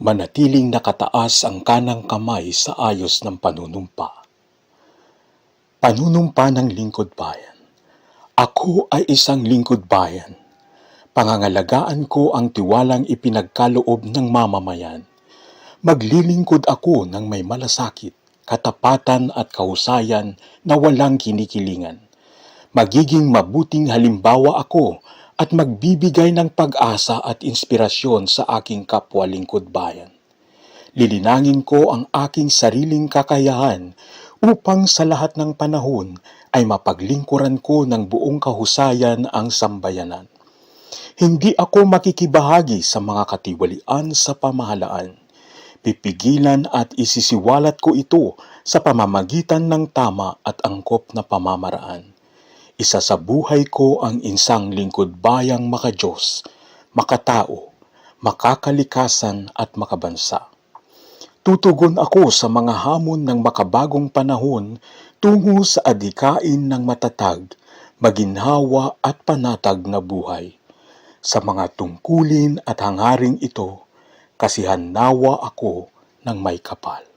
Manatiling nakataas ang kanang kamay sa ayos ng panunumpa. Panunumpa ng lingkod bayan. Ako ay isang lingkod bayan. Pangangalagaan ko ang tiwalang ipinagkaloob ng mamamayan. Maglilingkod ako ng may malasakit, katapatan at kahusayan na walang kinikilingan. Magiging mabuting halimbawa ako at magbibigay ng pag-asa at inspirasyon sa aking kapwa lingkod bayan. Lilinangin ko ang aking sariling kakayahan upang sa lahat ng panahon ay mapaglingkuran ko ng buong kahusayan ang sambayanan. Hindi ako makikibahagi sa mga katiwalian sa pamahalaan. Pipigilan at isisiwalat ko ito sa pamamagitan ng tama at angkop na pamamaraan. Isa sa buhay ko ang isang lingkod bayang makadiyos, makatao, makakalikasan at makabansa. Tutugon ako sa mga hamon ng makabagong panahon tungo sa adhikain ng matatag, maginhawa at panatag na buhay. Sa mga tungkulin at hangaring ito, kasihan nawa ako ng may kapal.